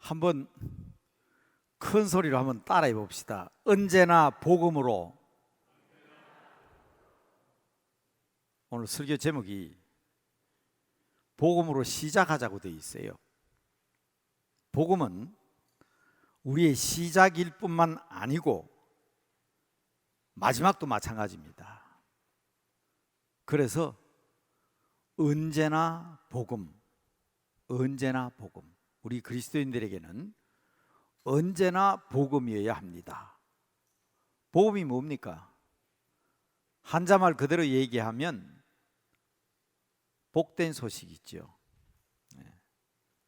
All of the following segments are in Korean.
한번 큰 소리로 한번 따라해 봅시다. 언제나 복음으로. 오늘 설교 제목이 복음으로 시작하자고 되어 있어요. 복음은 우리의 시작일 뿐만 아니고 마지막도 마찬가지입니다. 그래서 언제나 복음, 언제나 복음. 우리 그리스도인들에게는 언제나 복음이어야 합니다. 복음이 뭡니까? 한자말 그대로 얘기하면 복된 소식이죠.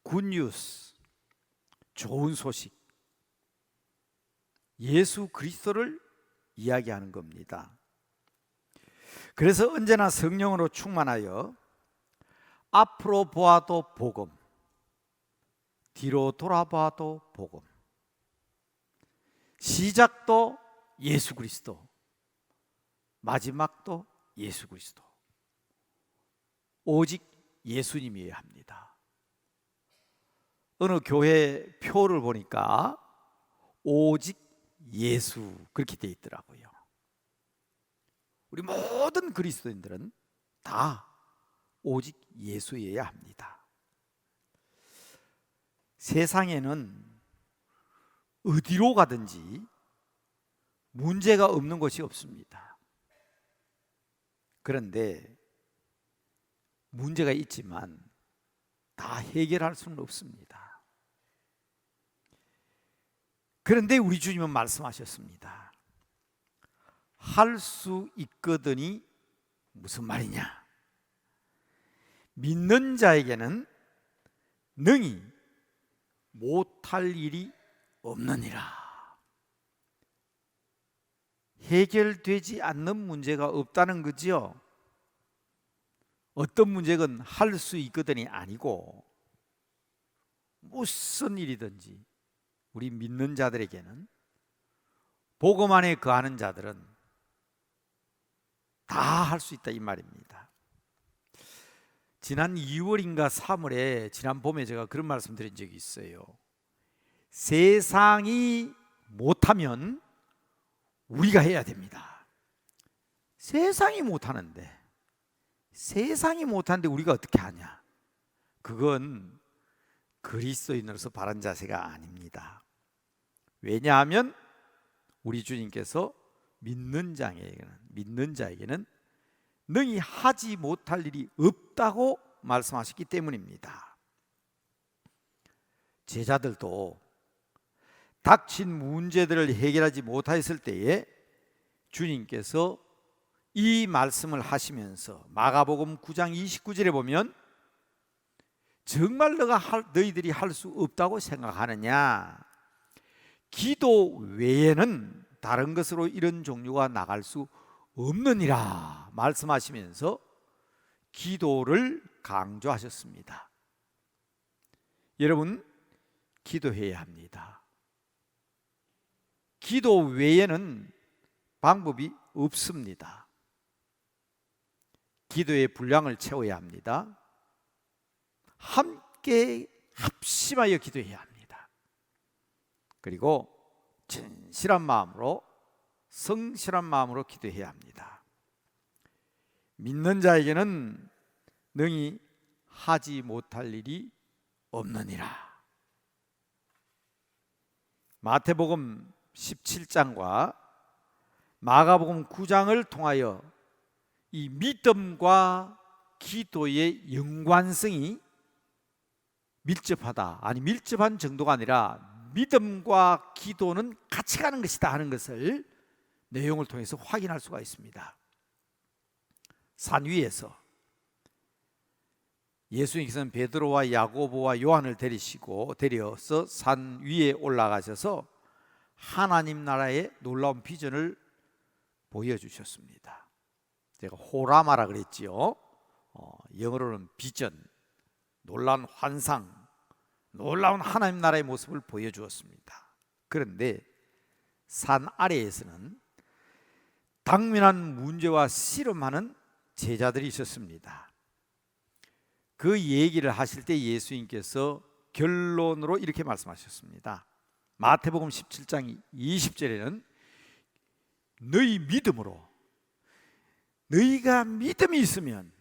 굿뉴스, 좋은 소식. 예수 그리스도를 이야기하는 겁니다. 그래서 언제나 성령으로 충만하여 앞으로 보아도 복음, 뒤로 돌아봐도 복음, 시작도 예수 그리스도, 마지막도 예수 그리스도, 오직 예수님이어야 합니다. 어느 교회 표를 보니까 오직 예수 그렇게 돼 있더라고요. 우리 모든 그리스도인들은 다 오직 예수여야 합니다. 세상에는 어디로 가든지 문제가 없는 곳이 없습니다. 그런데 문제가 있지만 다 해결할 수는 없습니다. 그런데 우리 주님은 말씀하셨습니다. 할 수 있거든이 무슨 말이냐? 믿는 자에게는 능히 못할 일이 없느니라. 해결되지 않는 문제가 없다는 거지요. 어떤 문제건 할 수 있거든이 아니고 무슨 일이든지 우리 믿는 자들에게는, 복음 안에 거하는 자들은 다 할 수 있다 이 말입니다. 지난 2월인가 3월에 지난 봄에 제가 그런 말씀 드린 적이 있어요. 세상이 못하면 우리가 해야 됩니다. 세상이 못하는데 우리가 어떻게 하냐? 그건 그리스도인으로서 바른 자세가 아닙니다. 왜냐하면 우리 주님께서 믿는 자에게는 능히 하지 못할 일이 없다고 말씀하셨기 때문입니다. 제자들도 닥친 문제들을 해결하지 못했을 때에 주님께서 이 말씀을 하시면서 마가복음 9장 29절에 보면 정말 너희들이 할 수 없다고 생각하느냐? 기도 외에는 다른 것으로 이런 종류가 나갈 수 없느니라 말씀하시면서 기도를 강조하셨습니다. 여러분, 기도해야 합니다. 기도 외에는 방법이 없습니다. 기도의 분량을 채워야 합니다. 함께 합심하여 기도해야 합니다. 그리고 진실한 마음으로, 성실한 마음으로 기도해야 합니다. 믿는 자에게는 능히 하지 못할 일이 없느니라. 마태복음 17장과 마가복음 9장을 통하여 이 믿음과 기도의 연관성이 밀접하다, 아니 밀접한 정도가 아니라 믿음과 기도는 같이 가는 것이다 하는 것을 내용을 통해서 확인할 수가 있습니다. 산 위에서 예수님께서는 베드로와 야고보와 요한을 데려서 산 위에 올라가셔서 하나님 나라의 놀라운 비전을 보여주셨습니다. 제가 호라마라 그랬지요. 영어로는 비전, 놀라운 환상, 놀라운 하나님 나라의 모습을 보여주었습니다. 그런데 산 아래에서는 당면한 문제와 씨름하는 제자들이 있었습니다. 그 얘기를 하실 때 예수님께서 결론으로 이렇게 말씀하셨습니다. 마태복음 17장 20절에는 너희 믿음으로, 너희가 믿음이 있으면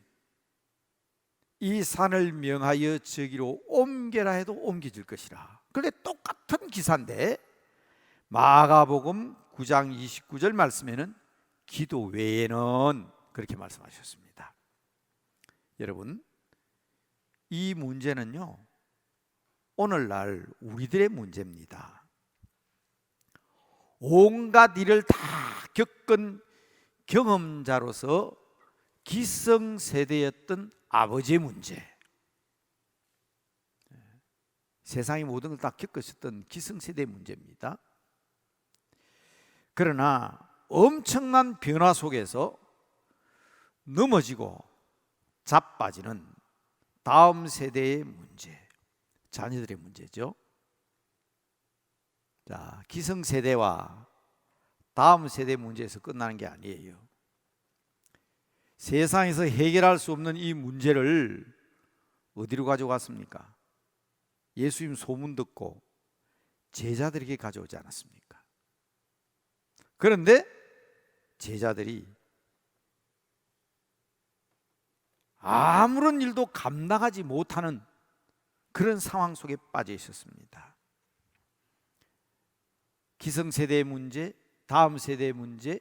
이 산을 명하여 저기로 옮겨라 해도 옮겨질 것이라. 그런데 똑같은 기사인데 마가복음 9장 29절 말씀에는 기도 외에는 그렇게 말씀하셨습니다. 여러분, 이 문제는요, 오늘날 우리들의 문제입니다. 온갖 일을 다 겪은 경험자로서 기성세대였던 아버지의 문제, 세상의 모든 걸 다 겪으셨던 기성세대의 문제입니다. 그러나 엄청난 변화 속에서 넘어지고 자빠지는 다음 세대의 문제, 자녀들의 문제죠. 자, 기성세대와 다음 세대 문제에서 끝나는 게 아니에요. 세상에서 해결할 수 없는 이 문제를 어디로 가져갔습니까? 예수님 소문 듣고 제자들에게 가져오지 않았습니까? 그런데 제자들이 아무런 일도 감당하지 못하는 그런 상황 속에 빠져 있었습니다. 기성세대의 문제, 다음 세대의 문제,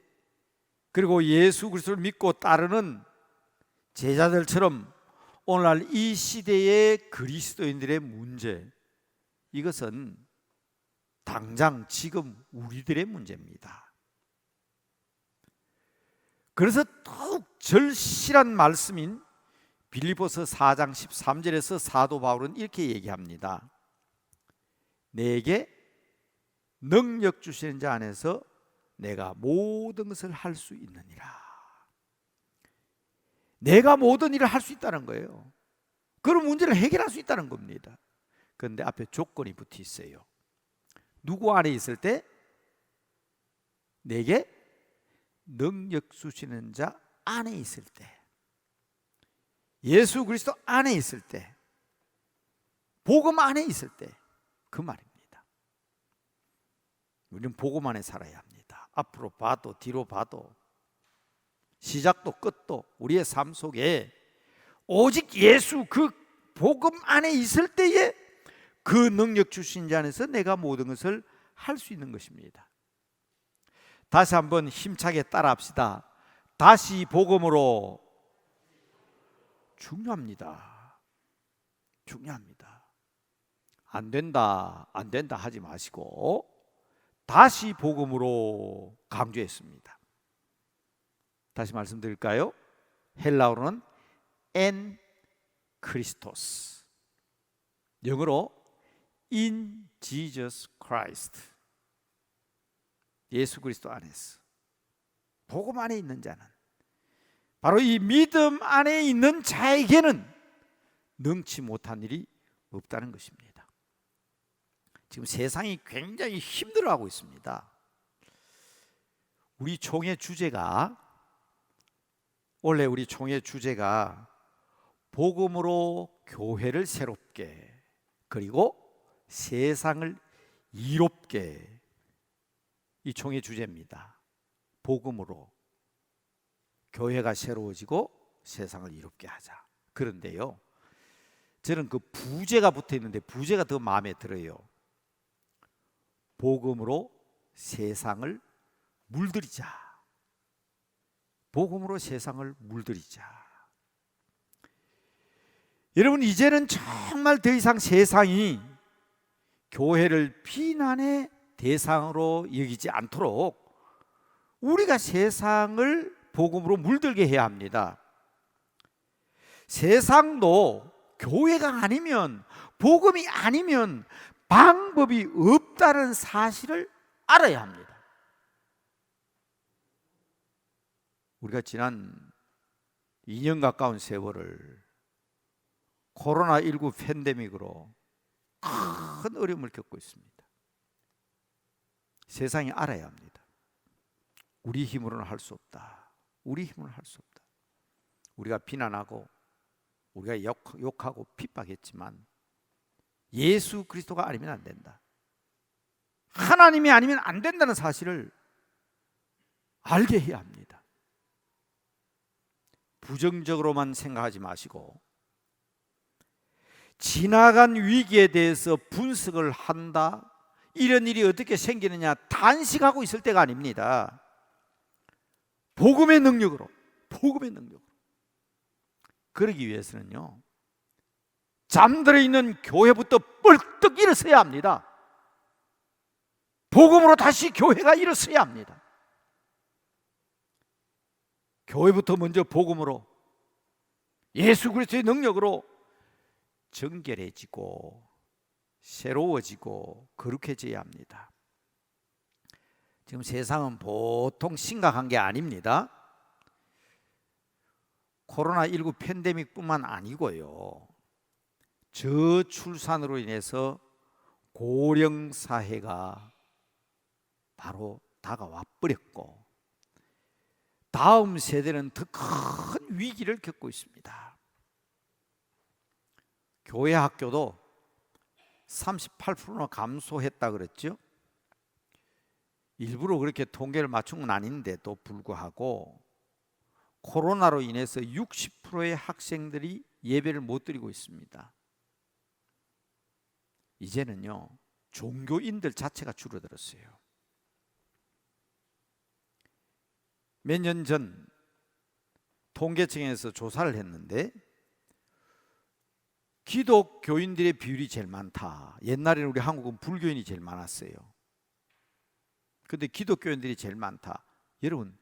그리고 예수 그리스도를 믿고 따르는 제자들처럼 오늘날 이 시대의 그리스도인들의 문제, 이것은 당장 지금 우리들의 문제입니다. 그래서 더욱 절실한 말씀인 빌립보서 4장 13절에서 사도 바울은 이렇게 얘기합니다. 내게 능력 주시는 자 안에서 내가 모든 것을 할 수 있느니라. 내가 모든 일을 할 수 있다는 거예요. 그런 문제를 해결할 수 있다는 겁니다. 그런데 앞에 조건이 붙어 있어요. 누구 안에 있을 때? 내게 능력 주시는 자 안에 있을 때, 예수 그리스도 안에 있을 때, 복음 안에 있을 때, 그 말입니다. 우리는 복음 안에 살아야 합니다. 앞으로 봐도 뒤로 봐도 시작도 끝도 우리의 삶 속에 오직 예수 그 복음 안에 있을 때에 그 능력 주신 자 안에서 내가 모든 것을 할 수 있는 것입니다. 다시 한번 힘차게 따라합시다. 다시 복음으로. 중요합니다. 중요합니다. 안 된다, 안 된다 하지 마시고 다시 복음으로 강조했습니다. 다시 말씀드릴까요? 헬라어로는 en Christos, 영어로 in Jesus Christ, 예수 그리스도 안에서, 복음 안에 있는 자는, 바로 이 믿음 안에 있는 자에게는 능치 못한 일이 없다는 것입니다. 지금 세상이 굉장히 힘들어하고 있습니다. 우리 총회 주제가, 원래 우리 총회 주제가 복음으로 교회를 새롭게, 그리고 세상을 이롭게, 이 총회 주제입니다. 복음으로 교회가 새로워지고 세상을 이롭게 하자. 그런데요, 저는 그 부제가 붙어 있는데 부제가 더 마음에 들어요. 복음으로 세상을 물들이자. 복음으로 세상을 물들이자. 여러분, 이제는 정말 더 이상 세상이 교회를 비난의 대상으로 여기지 않도록 우리가 세상을 복음으로 물들게 해야 합니다. 세상도 교회가 아니면, 복음이 아니면 방법이 없다는 사실을 알아야 합니다. 우리가 지난 2년 가까운 세월을 코로나19 팬데믹으로 큰 어려움을 겪고 있습니다. 세상이 알아야 합니다. 우리 힘으로는 할 수 없다. 우리 힘으로는 할 수 없다. 우리가 비난하고 우리가 욕하고 핍박했지만 예수 그리스도가 아니면 안 된다. 하나님이 아니면 안 된다는 사실을 알게 해야 합니다. 부정적으로만 생각하지 마시고 지나간 위기에 대해서 분석을 한다. 이런 일이 어떻게 생기느냐 단식하고 있을 때가 아닙니다. 복음의 능력으로, 복음의 능력으로. 그러기 위해서는요, 잠들어 있는 교회부터 뻘떡 일어서야 합니다. 복음으로 다시 교회가 일어서야 합니다. 교회부터 먼저 복음으로, 예수 그리스도의 능력으로 정결해지고 새로워지고 거룩해져야 합니다. 지금 세상은 보통 심각한 게 아닙니다. 코로나19 팬데믹뿐만 아니고요, 저출산으로 인해서 고령 사회가 바로 다가와 버렸고, 다음 세대는 더 큰 위기를 겪고 있습니다. 교회 학교도 38%나 감소했다 그랬죠. 일부러 그렇게 통계를 맞춘 건 아닌데도 불구하고 코로나로 인해서 60%의 학생들이 예배를 못 드리고 있습니다. 이제는요, 종교인들 자체가 줄어들었어요. 몇 년 전 통계청에서 조사를 했는데 기독교인들의 비율이 제일 많다. 옛날에는 우리 한국은 불교인이 제일 많았어요. 그런데 기독교인들이 제일 많다. 여러분,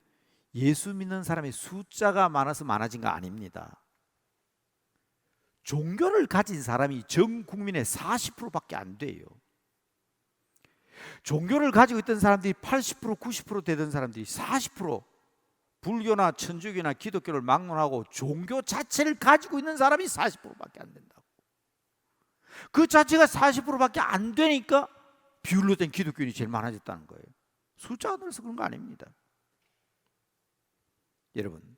예수 믿는 사람의 숫자가 많아서 많아진 거 아닙니다. 종교를 가진 사람이 전 국민의 40%밖에 안 돼요. 종교를 가지고 있던 사람들이 80%, 90% 되던 사람들이 40%, 불교나 천주교나 기독교를 막론하고 종교 자체를 가지고 있는 사람이 40%밖에 안 된다고. 그 자체가 40%밖에 안 되니까 비율로 된 기독교인이 제일 많아졌다는 거예요. 숫자가 늘어서 그런 거 아닙니다. 여러분,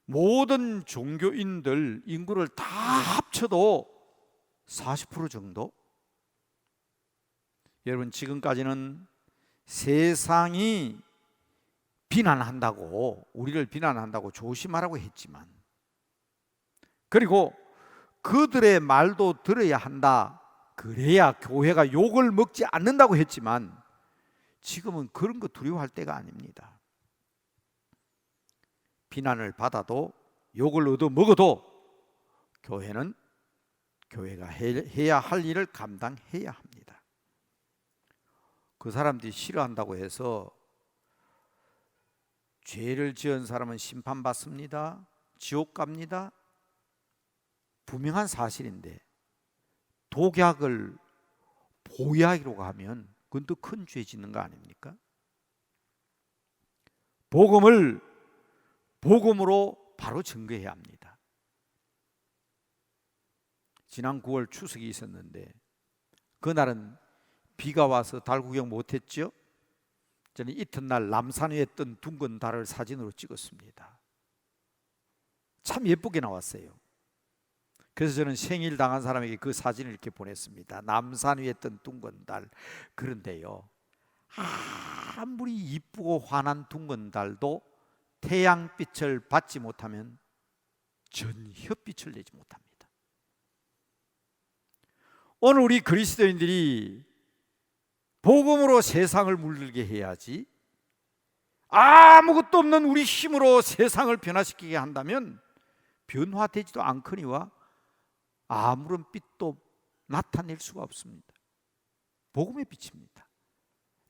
모든 종교인들 인구를 다 합쳐도 40% 정도? 여러분, 지금까지는 세상이 비난한다고, 우리를 비난한다고 조심하라고 했지만, 그리고 그들의 말도 들어야 한다, 그래야 교회가 욕을 먹지 않는다고 했지만, 지금은 그런 거 두려워할 때가 아닙니다. 비난을 받아도 욕을 얻어먹어도 교회는 교회가 해야 할 일을 감당해야 합니다. 그 사람들이 싫어한다고 해서 죄를 지은 사람은 심판받습니다. 지옥 갑니다. 분명한 사실인데 독약을 보약이라고 하면 그건 또 큰 죄 짓는 거 아닙니까? 복음을 복음으로 바로 증거해야 합니다. 지난 9월 추석이 있었는데 그날은 비가 와서 달 구경 못했죠? 저는 이튿날 남산 위에 뜬 둥근 달을 사진으로 찍었습니다. 참 예쁘게 나왔어요. 그래서 저는 생일 당한 사람에게 그 사진을 이렇게 보냈습니다. 남산 위에 뜬 둥근 달. 그런데요, 아무리 이쁘고 환한 둥근 달도 태양빛을 받지 못하면 전 햇빛을 내지 못합니다. 오늘 우리 그리스도인들이 복음으로 세상을 물들게 해야지, 아무것도 없는 우리 힘으로 세상을 변화시키게 한다면 변화되지도 않거니와 아무런 빛도 나타낼 수가 없습니다. 복음의 빛입니다.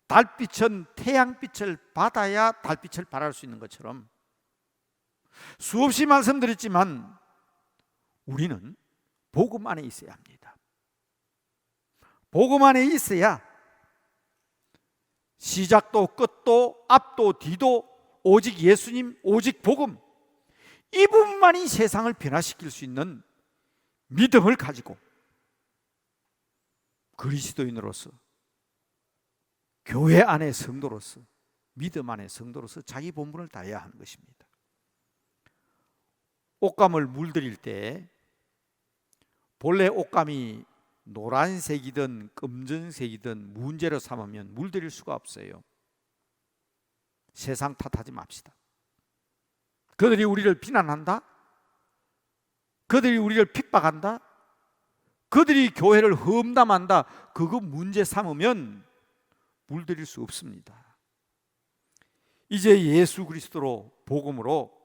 달빛은 태양빛을 받아야 달빛을 발할 수 있는 것처럼 수없이 말씀드렸지만 우리는 복음 안에 있어야 합니다. 복음 안에 있어야 시작도 끝도 앞도 뒤도 오직 예수님, 오직 복음, 이 부분만이 세상을 변화시킬 수 있는 믿음을 가지고 그리스도인으로서, 교회 안의 성도로서, 믿음 안의 성도로서 자기 본분을 다해야 하는 것입니다. 옷감을 물들일 때 본래 옷감이 노란색이든 검정색이든 문제로 삼으면 물들일 수가 없어요. 세상 탓하지 맙시다. 그들이 우리를 비난한다? 그들이 우리를 핍박한다? 그들이 교회를 험담한다? 그거 문제 삼으면 물들일 수 없습니다. 이제 예수 그리스도로 복음으로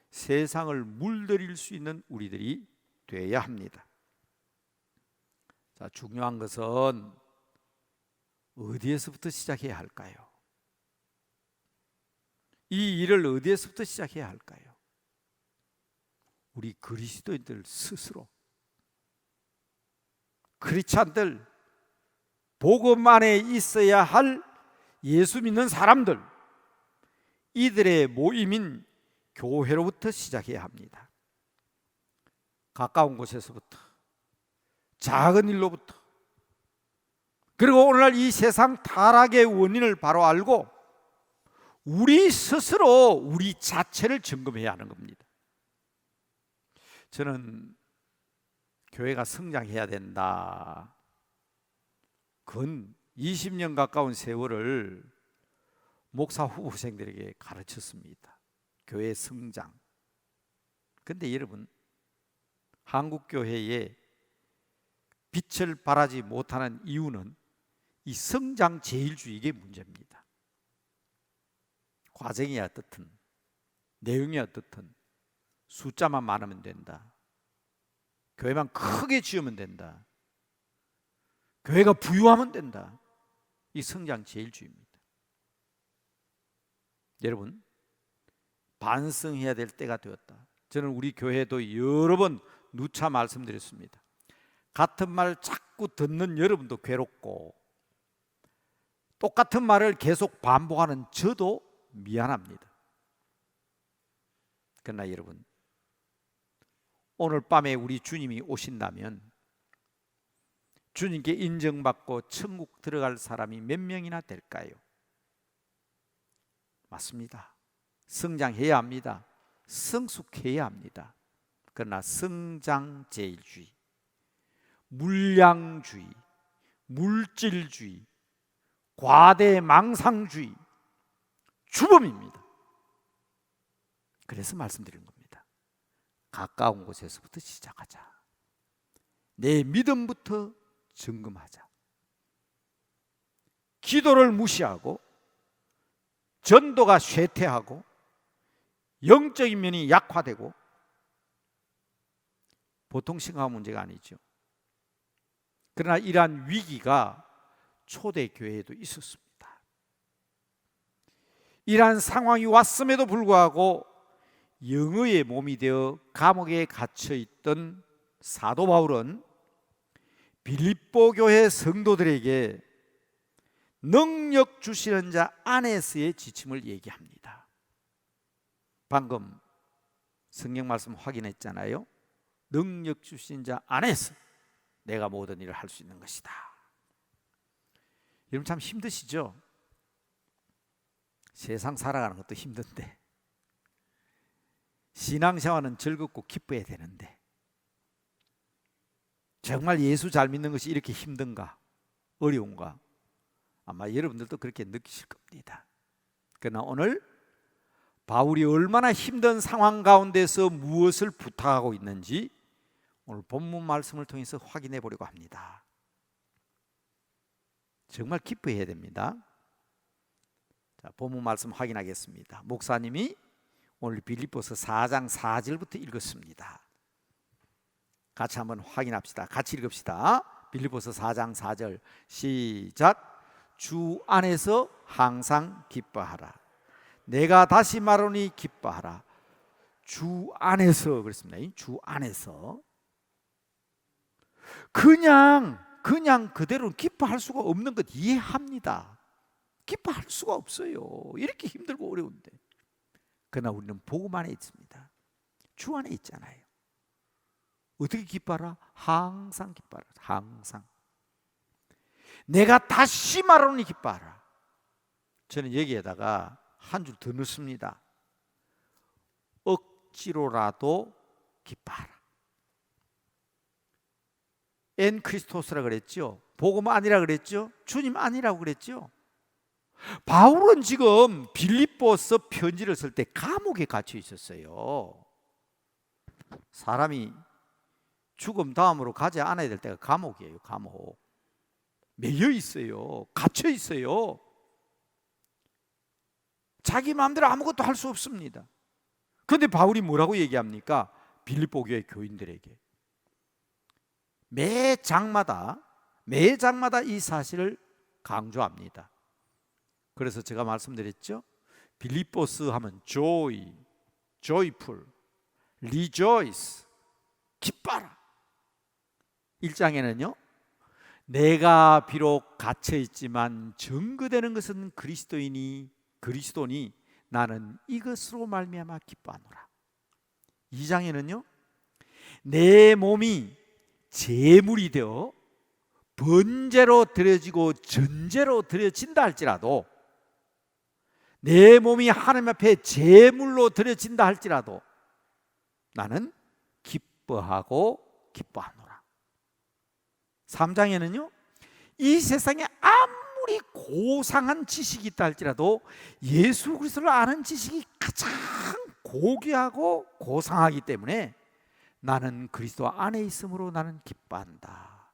세상을 물들일 수 있는 우리들이 되어야 합니다. 자, 중요한 것은 어디에서부터 시작해야 할까요? 이 일을 어디에서부터 시작해야 할까요? 우리 그리스도인들 스스로, 크리스찬들, 복음 안에 있어야 할 예수 믿는 사람들, 이들의 모임인 교회로부터 시작해야 합니다. 가까운 곳에서부터, 작은 일로부터, 그리고 오늘날 이 세상 타락의 원인을 바로 알고 우리 스스로 우리 자체를 점검해야 하는 겁니다. 저는 교회가 성장해야 된다. 근 20년 가까운 세월을 목사 후보생들에게 가르쳤습니다. 교회 성장. 근데 여러분, 한국 교회에 빛을 발하지 못하는 이유는 이 성장 제일주의의 문제입니다. 과정이 어떻든 내용이 어떻든 숫자만 많으면 된다. 교회만 크게 지으면 된다. 교회가 부유하면 된다. 이 성장 제일주의입니다. 여러분, 반성해야 될 때가 되었다. 저는 우리 교회도 여러 번 누차 말씀드렸습니다. 같은 말 자꾸 듣는 여러분도 괴롭고 똑같은 말을 계속 반복하는 저도 미안합니다. 그러나 여러분, 오늘 밤에 우리 주님이 오신다면 주님께 인정받고 천국 들어갈 사람이 몇 명이나 될까요? 맞습니다. 성장해야 합니다. 성숙해야 합니다. 그러나 성장제일주의, 물량주의, 물질주의, 과대망상주의 주범입니다. 그래서 말씀드리는 겁니다. 가까운 곳에서부터 시작하자. 내 믿음부터 점검하자. 기도를 무시하고 전도가 쇠퇴하고 영적인 면이 약화되고 보통 심각한 문제가 아니죠. 그러나 이러한 위기가 초대교회에도 있었습니다. 이러한 상황이 왔음에도 불구하고 영의 몸이 되어 감옥에 갇혀있던 사도 바울은 빌립보 교회 성도들에게 능력 주시는 자 안에서의 지침을 얘기합니다. 방금 성경 말씀 확인했잖아요. 능력 주신 자 안에서 내가 모든 일을 할 수 있는 것이다. 여러분 참 힘드시죠? 세상 살아가는 것도 힘든데 신앙생활은 즐겁고 기뻐야 되는데 정말 예수 잘 믿는 것이 이렇게 힘든가? 어려운가? 아마 여러분들도 그렇게 느끼실 겁니다. 그러나 오늘 바울이 얼마나 힘든 상황 가운데서 무엇을 부탁하고 있는지 오늘 본문 말씀을 통해서 확인해 보려고 합니다. 정말 기뻐해야 됩니다. 자, 본문 말씀 확인하겠습니다. 목사님이 오늘 빌립보서 4장 4절부터 읽었습니다. 같이 한번 확인합시다. 같이 읽읍시다. 빌립보서 4장 4절 시작. 주 안에서 항상 기뻐하라. 내가 다시 말하노니 기뻐하라. 주 안에서 그랬습니다. 주 안에서 그냥 그대로는 기뻐할 수가 없는 것 이해합니다. 기뻐할 수가 없어요. 이렇게 힘들고 어려운데. 그러나 우리는 복음 안에 있습니다. 주 안에 있잖아요. 어떻게 기뻐하라? 항상 기뻐하라. 항상. 내가 다시 말하노니 기뻐하라. 저는 여기에다가 한 줄 더 넣습니다. 억지로라도 기뻐하라. 엔 크리스토스라 그랬죠. 복음 아니라 그랬죠. 주님 아니라고 그랬죠. 바울은 지금 빌립보서 편지를 쓸 때 감옥에 갇혀 있었어요. 사람이 죽음 다음으로 가지 않아야 될 때가 감옥이에요. 감옥. 매여 있어요. 갇혀 있어요. 자기 마음대로 아무것도 할 수 없습니다. 그런데 바울이 뭐라고 얘기합니까? 빌립보 교회 교인들에게 매 장마다 이 사실을 강조합니다. 그래서 제가 말씀드렸죠. 빌립보스 하면 joy, joyful, rejoice, 기뻐라. 1장에는요. 내가 비록 갇혀 있지만 증거되는 것은 그리스도니 나는 이것으로 말미암아 기뻐하노라. 2장에는요. 내 몸이 제물이 되어 번제로 드려지고 전제로 드려진다 할지라도, 내 몸이 하나님 앞에 제물로 드려진다 할지라도 나는 기뻐하고 기뻐하노라. 3장에는요. 이 세상에 아무리 고상한 지식이 있다 할지라도 예수 그리스도를 아는 지식이 가장 고귀하고 고상하기 때문에 나는 그리스도 안에 있으므로 나는 기뻐한다.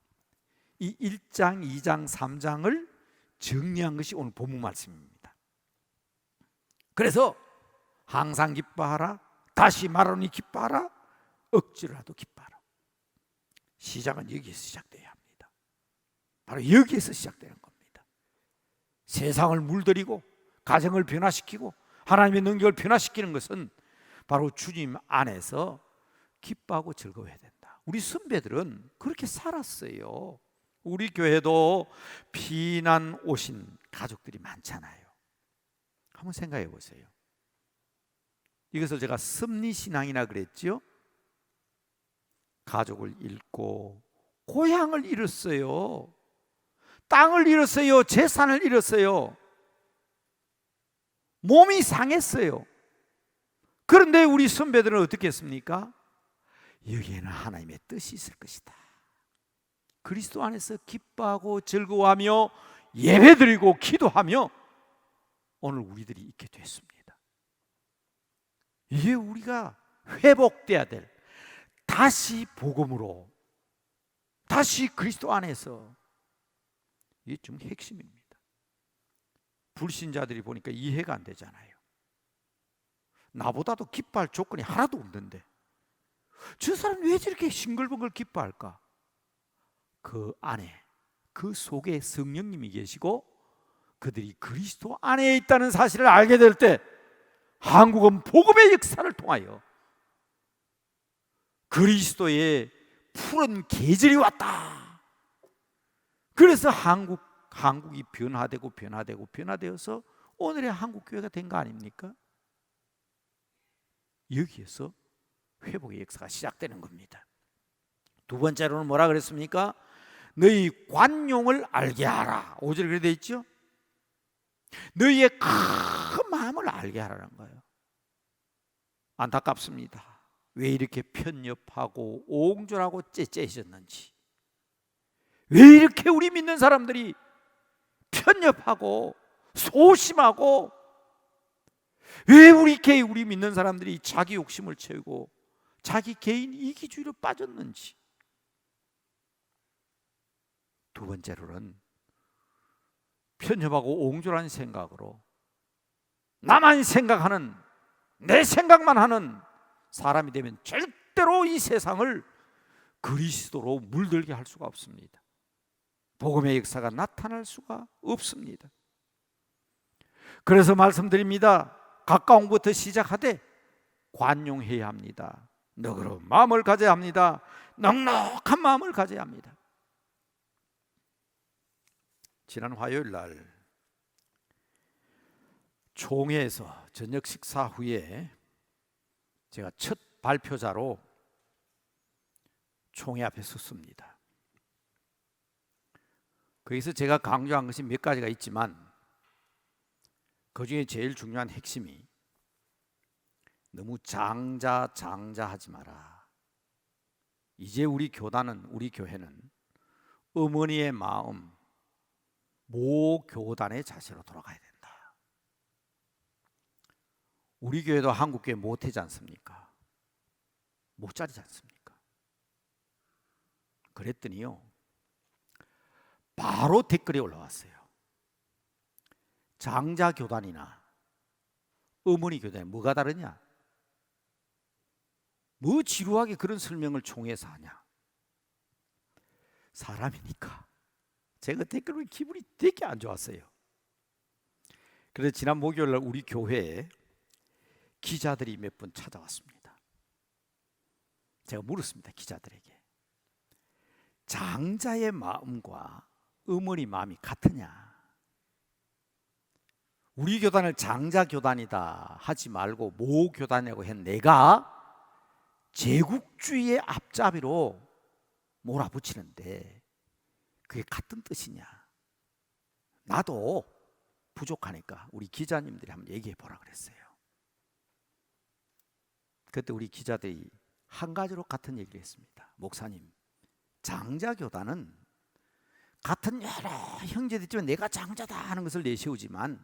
이 1장, 2장, 3장을 정리한 것이 오늘 본문 말씀입니다. 그래서 항상 기뻐하라, 다시 말하노니 기뻐하라, 억지로라도 기뻐하라. 시작은 여기에서 시작돼야 합니다. 바로 여기에서 시작되는 겁니다. 세상을 물들이고 가정을 변화시키고 하나님의 능력을 변화시키는 것은 바로 주님 안에서 기뻐하고 즐거워야 된다. 우리 선배들은 그렇게 살았어요. 우리 교회도 피난 오신 가족들이 많잖아요. 한번 생각해 보세요. 이것을 제가 섭리신앙이라 그랬죠. 가족을 잃고 고향을 잃었어요. 땅을 잃었어요. 재산을 잃었어요. 몸이 상했어요. 그런데 우리 선배들은 어떻게 했습니까? 여기에는 하나님의 뜻이 있을 것이다. 그리스도 안에서 기뻐하고 즐거워하며 예배드리고 기도하며 오늘 우리들이 있게 됐습니다. 이게 우리가 회복돼야 될, 다시 복음으로, 다시 그리스도 안에서, 이게 좀 핵심입니다. 불신자들이 보니까 이해가 안 되잖아요. 나보다도 기뻐할 조건이 하나도 없는데 저 사람 왜 저렇게 싱글벙글 기뻐할까? 그 안에, 그 속에 성령님이 계시고 그들이 그리스도 안에 있다는 사실을 알게 될 때 한국은 복음의 역사를 통하여 그리스도의 푸른 계절이 왔다. 그래서 한국이 변화되어서 오늘의 한국 교회가 된 거 아닙니까? 여기에서 회복의 역사가 시작되는 겁니다. 두 번째로는 뭐라 그랬습니까? 너희 관용을 알게 하라. 5절에 그렇게 되어 있죠. 너희의 큰 마음을 알게 하라는 거예요. 안타깝습니다. 왜 이렇게 편협하고 옹졸하고 째째해졌는지, 왜 이렇게 우리 믿는 사람들이 편협하고 소심하고, 왜 우리 믿는 사람들이 자기 욕심을 채우고 자기 개인 이기주의로 빠졌는지. 두 번째로는 편협하고 옹졸한 생각으로 나만 생각하는, 내 생각만 하는 사람이 되면 절대로 이 세상을 그리스도로 물들게 할 수가 없습니다. 복음의 역사가 나타날 수가 없습니다. 그래서 말씀드립니다. 가까운 것부터 시작하되 관용해야 합니다. 너그러운 마음을 가져야 합니다. 넉넉한 마음을 가져야 합니다. 지난 화요일 날 총회에서 저녁 식사 후에 제가 첫 발표자로 총회 앞에 섰습니다. 거기서 제가 강조한 것이 몇 가지가 있지만 그 중에 제일 중요한 핵심이 너무 장자하지 마라. 이제 우리 교회는 어머니의 마음, 모교단의 자세로 돌아가야 된다. 우리 교회도 한국교회 못하지 않습니까? 못 자리지 않습니까? 그랬더니요, 바로 댓글이 올라왔어요. 장자교단이나 어머니 교단이 뭐가 다르냐? 뭐 지루하게 그런 설명을 총회에서 하냐? 사람이니까. 제가 댓글로 기분이 되게 안 좋았어요. 그래서 지난 목요일 날 우리 교회에 기자들이 몇 분 찾아왔습니다. 제가 물었습니다. 기자들에게. 장자의 마음과 어머니 마음이 같으냐? 우리 교단을 장자교단이다 하지 말고 모교단이라고 한 내가 제국주의의 앞잡이로 몰아붙이는데 그게 같은 뜻이냐? 나도 부족하니까 우리 기자님들이 한번 얘기해 보라 그랬어요. 그때 우리 기자들이 한 가지로 같은 얘기를 했습니다. 목사님, 장자교단은 같은 여러 형제들 있지만 내가 장자다 하는 것을 내세우지만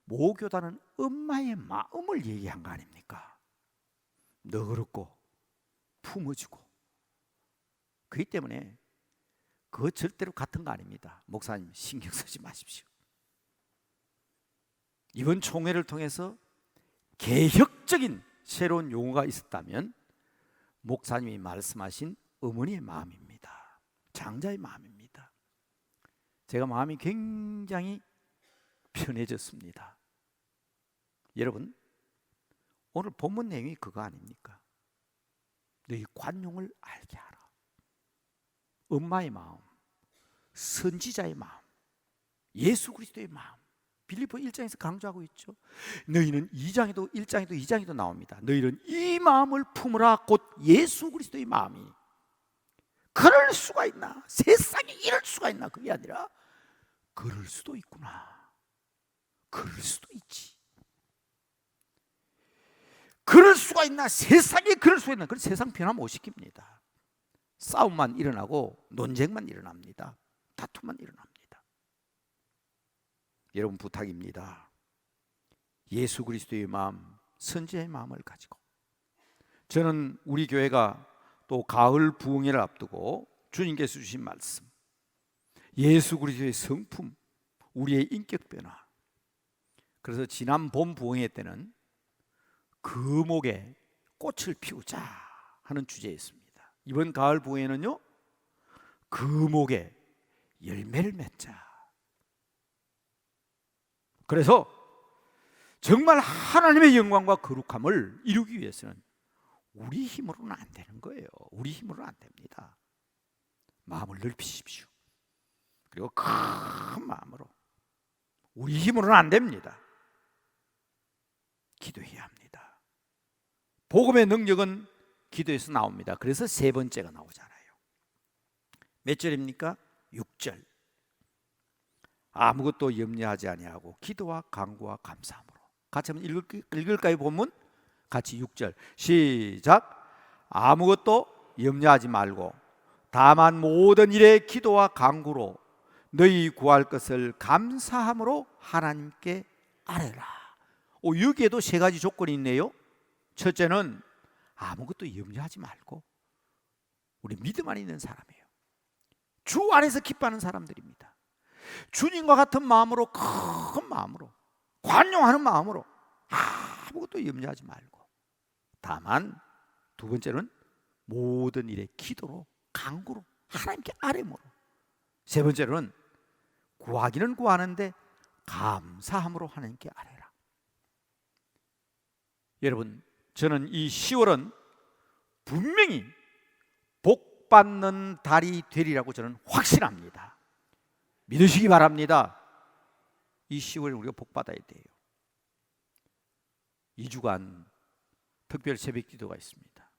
모교단은 엄마의 마음을 얘기한 거 아닙니까? 너그럽고 품어주고. 그렇기 때문에 그거 절대로 같은 거 아닙니다. 목사님 신경 쓰지 마십시오. 이번 총회를 통해서 개혁적인 새로운 용어가 있었다면 목사님이 말씀하신 어머니의 마음입니다. 장자의 마음입니다. 제가 마음이 굉장히 편해졌습니다. 여러분, 오늘 본문 내용이 그거 아닙니까? 너희 관용을 알게 하라. 엄마의 마음, 선지자의 마음, 예수 그리스도의 마음. 빌립보 1장에서 강조하고 있죠. 너희는 2장에도 1장에도 2장에도 나옵니다. 너희는 이 마음을 품으라. 곧 예수 그리스도의 마음이. 그럴 수가 있나? 세상에 이럴 수가 있나? 그게 아니라 그럴 수도 있구나. 그럴 수도 있지. 그럴 수가 있나? 세상에 그럴 수가 있나? 그래서 세상 변화 못 시킵니다. 싸움만 일어나고 논쟁만 일어납니다. 다툼만 일어납니다. 여러분 부탁입니다. 예수 그리스도의 마음, 선지자의 마음을 가지고 저는 우리 교회가 또 가을 부흥회를 앞두고 주님께서 주신 말씀, 예수 그리스도의 성품, 우리의 인격 변화. 그래서 지난 봄 부흥회 때는 금옥에 꽃을 피우자 하는 주제였습니다. 이번 가을 부흥회는요, 금옥에 열매를 맺자. 그래서 정말 하나님의 영광과 거룩함을 이루기 위해서는 우리 힘으로는 안 되는 거예요. 우리 힘으로는 안 됩니다. 마음을 넓히십시오. 그리고 큰 마음으로. 우리 힘으로는 안 됩니다. 기도해야 합니다. 복음의 능력은 기도에서 나옵니다. 그래서 세 번째가 나오잖아요. 몇 절입니까? 6절. 아무것도 염려하지 아니하고 기도와 간구와 감사함으로. 같이 한번 읽을까요? 본문? 같이 6절 시작. 아무것도 염려하지 말고 다만 모든 일에 기도와 간구로 너희 구할 것을 감사함으로 하나님께 아뢰라. 여기에도 세 가지 조건이 있네요. 첫째는 아무것도 염려하지 말고, 우리 믿음 안에 있는 사람이에요. 주 안에서 기뻐하는 사람들입니다. 주님과 같은 마음으로, 큰 마음으로, 관용하는 마음으로 아무것도 염려하지 말고, 다만 두 번째는 모든 일에 기도로 간구로 하나님께 아뢰므로, 세 번째로는 구하기는 구하는데 감사함으로 하나님께 아뢰라. 여러분, 저는 이 10월은 분명히 복 받는 달이 되리라고 저는 확신합니다. 믿으시기 바랍니다. 이 10월에 우리가 복 받아야 돼요. 2주간 특별 새벽 기도가 있습니다.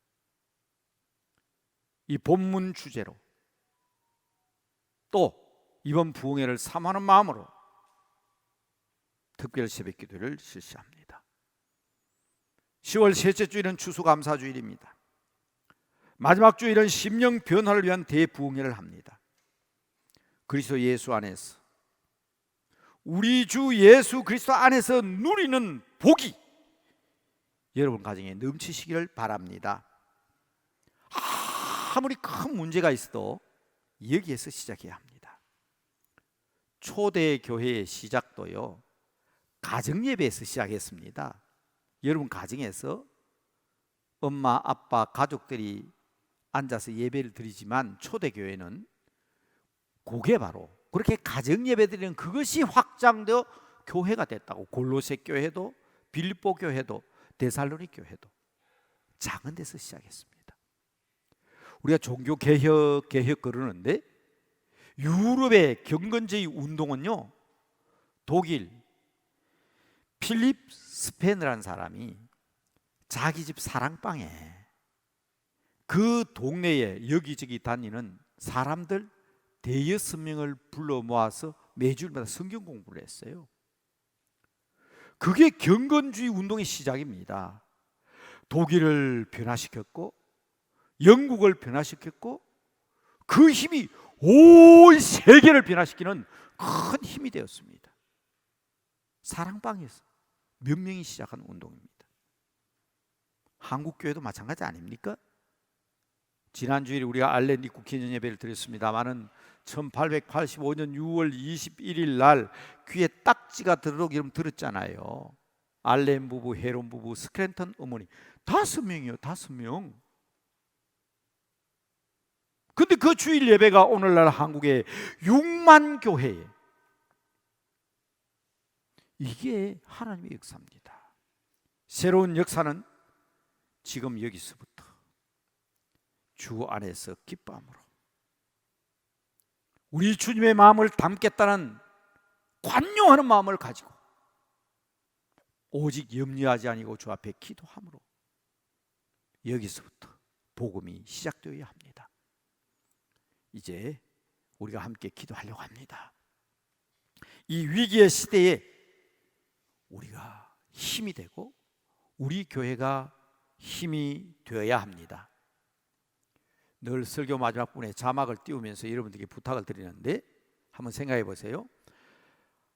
이 본문 주제로 또 이번 부흥회를 사모하는 마음으로 특별 새벽 기도를 실시합니다. 10월 셋째 주일은 추수감사주일입니다. 마지막 주일은 심령 변화를 위한 대부흥회를 합니다. 그리스도 예수 안에서, 우리 주 예수 그리스도 안에서 누리는 복이 여러분 가정에 넘치시기를 바랍니다. 아무리 큰 문제가 있어도 여기에서 시작해야 합니다. 초대 교회의 시작도요, 가정 예배에서 시작했습니다. 여러분 가정에서 엄마, 아빠, 가족들이 앉아서 예배를 드리지만 초대 교회는 그게 바로 그렇게 가정 예배 드리는 그것이 확장되어 교회가 됐다고. 골로새 교회도, 빌립보 교회도, 데살로니 교회도 작은 데서 시작했습니다. 우리가 종교 개혁 그러는데 유럽의 경건주의 운동은요, 독일 필립 스페너라는 사람이 자기 집 사랑방에 그 동네에 여기저기 다니는 사람들 대여섯 명을 불러 모아서 매주일마다 성경 공부를 했어요. 그게 경건주의 운동의 시작입니다. 독일을 변화시켰고 영국을 변화시켰고 그 힘이 온 세계를 변화시키는 큰 힘이 되었습니다. 사랑방에서 몇 명이 시작한 운동입니다. 한국교회도 마찬가지 아닙니까? 지난 주일에 우리가 알렌 입국 기념 예배를 드렸습니다마는 1885년 6월 21일 날 귀에 딱지가 들도록 여러분 들었잖아요. 알렌 부부, 헤론 부부, 스크랜턴 어머니 5명이요. 5명. 근데 그 주일 예배가 오늘날 한국의 6만 교회에, 이게 하나님의 역사입니다. 새로운 역사는 지금 여기서부터 주 안에서 기뻐함으로 우리 주님의 마음을 담겠다는 관용하는 마음을 가지고 오직 염려하지 아니고 주 앞에 기도함으로 여기서부터 복음이 시작되어야 합니다. 이제 우리가 함께 기도하려고 합니다. 이 위기의 시대에 우리가 힘이 되고 우리 교회가 힘이 되어야 합니다. 늘 설교 마지막 부분에 자막을 띄우면서 여러분들에게 부탁을 드리는데 한번 생각해 보세요.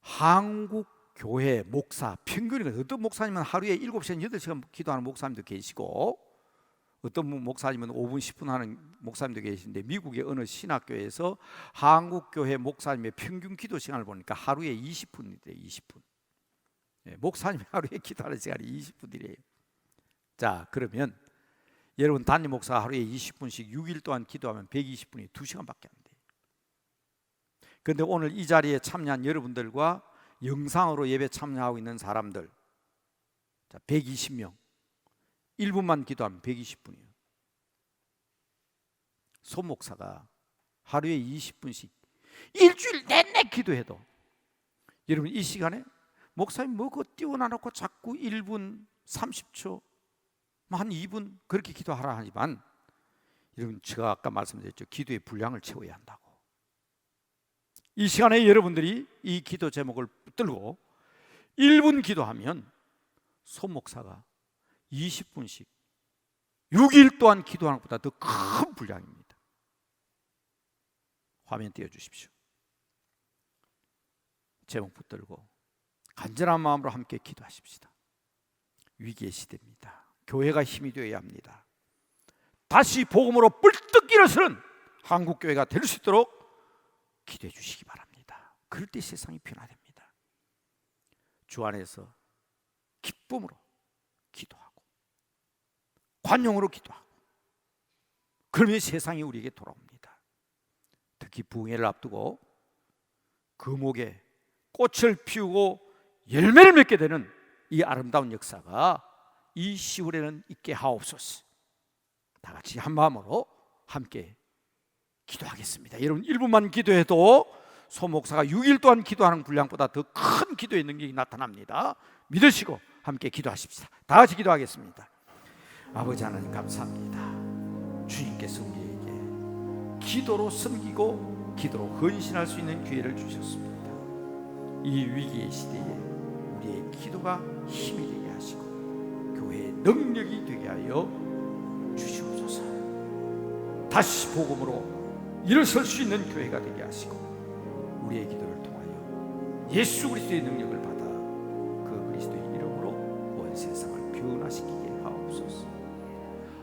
한국 교회 목사 평균이, 어떤 목사님은 하루에 7시간 8시간 기도하는 목사님도 계시고 어떤 목사님은 5분 10분 하는 목사님도 계신데 미국의 어느 신학교에서 한국 교회 목사님의 평균 기도 시간을 보니까 하루에 20분이래요. 20분. 목사님이 하루에 기도하는 시간이 20분이래요. 자, 그러면 여러분 담임 목사가 하루에 20분씩 6일 동안 기도하면 120분이 2시간밖에 안 돼요. 그런데 오늘 이 자리에 참여한 여러분들과 영상으로 예배 참여하고 있는 사람들, 자, 120명 1분만 기도하면 120분이에요. 소 목사가 하루에 20분씩 일주일 내내 기도해도 여러분 이 시간에 목사님 뭐그 띄워놔놓고 자꾸 1분 30초 한 2분 그렇게 기도하라 하지만 여러분 제가 아까 말씀드렸죠. 기도의 분량을 채워야 한다고. 이 시간에 여러분들이 이 기도 제목을 붙들고 1분 기도하면 소 목사가 20분씩 6일 동안 기도하는 것보다 더 큰 분량입니다. 화면 띄워주십시오. 제목 붙들고 간절한 마음으로 함께 기도하십시다. 위기의 시대입니다. 교회가 힘이 되어야 합니다. 다시 복음으로 뿔떡 일어서는 한국교회가 될 수 있도록 기도해 주시기 바랍니다. 그럴 때 세상이 변화됩니다. 주 안에서 기쁨으로 기도하고 관용으로 기도하고 그러면 세상이 우리에게 돌아옵니다. 특히 부흥회를 앞두고 금옥에 꽃을 피우고 열매를 맺게 되는 이 아름다운 역사가 이 10월에는 있게 하옵소서. 다 같이 한 마음으로 함께 기도하겠습니다. 여러분 1분만 기도해도 소 목사가 6일 동안 기도하는 분량보다 더 큰 기도의 능력이 나타납니다. 믿으시고 함께 기도하십시다. 다 같이 기도하겠습니다. 아버지 하나님 감사합니다. 주님께서 우리에게 기도로 섬기고 기도로 헌신할 수 있는 기회를 주셨습니다. 이 위기의 시대에 우리의 기도가 힘이 되게 하시고 교회의 능력이 되게 하여 주시옵소서. 다시 복음으로 일어설 수 있는 교회가 되게 하시고 우리의 기도를 통하여 예수 그리스도의 능력을 받아 그 그리스도의 이름으로 온 세상을 변화시키게 하옵소서.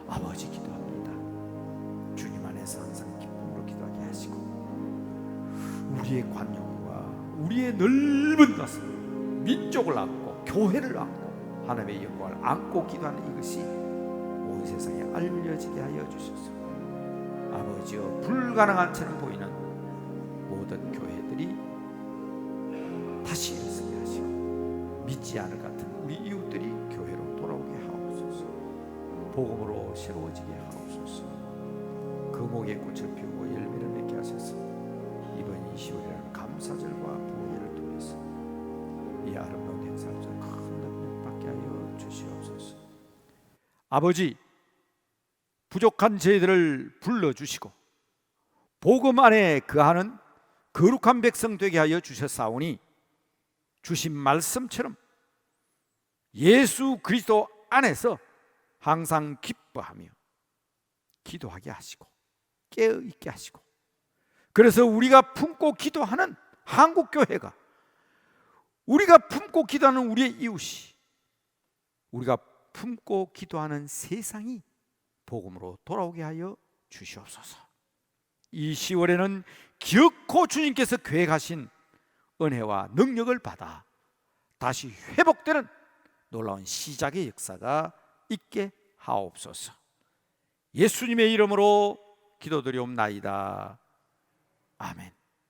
아버지 기도합니다. 주님 안에서 항상 기쁨으로 기도하게 하시고 우리의 관용과 우리의 넓은 가슴, 민족을 안고 교회를 안고 하나님의 영광을 안고 기도하는 이것이 온 세상에 알려지게 하여 주소서. 아버지여, 불가능한 채는 보이는 모든 교회들이 다시 일어서게 하시고 믿지 않을 것 같은 우리 이웃들이 교회로 돌아오게 하옵소서. 복음으로 새로워지게 하옵소서. 금옥의 꽃을 피우고 열매를 맺게 하소서. 이번 20월이라는 감사절과 부회를 통해서 이 아름다운 행사를 큰 능력 받게 하여 주시옵소서. 아버지, 부족한 저희들을 불러주시고 복음 안에 거하는 거룩한 백성 되게 하여 주셨사오니 주신 말씀처럼 예수 그리스도 안에서 항상 기뻐하며 기도하게 하시고 깨어있게 하시고, 그래서 우리가 품고 기도하는 한국교회가, 우리가 품고 기도하는 우리의 이웃이, 우리가 품고 기도하는 세상이 복음으로 돌아오게 하여 주시옵소서. 이 10월에는 기어코 주님께서 계획하신 은혜와 능력을 받아 다시 회복되는 놀라운 시작의 역사가 있게 하옵소서. 예수님의 이름으로 기도드리옵나이다. 아멘.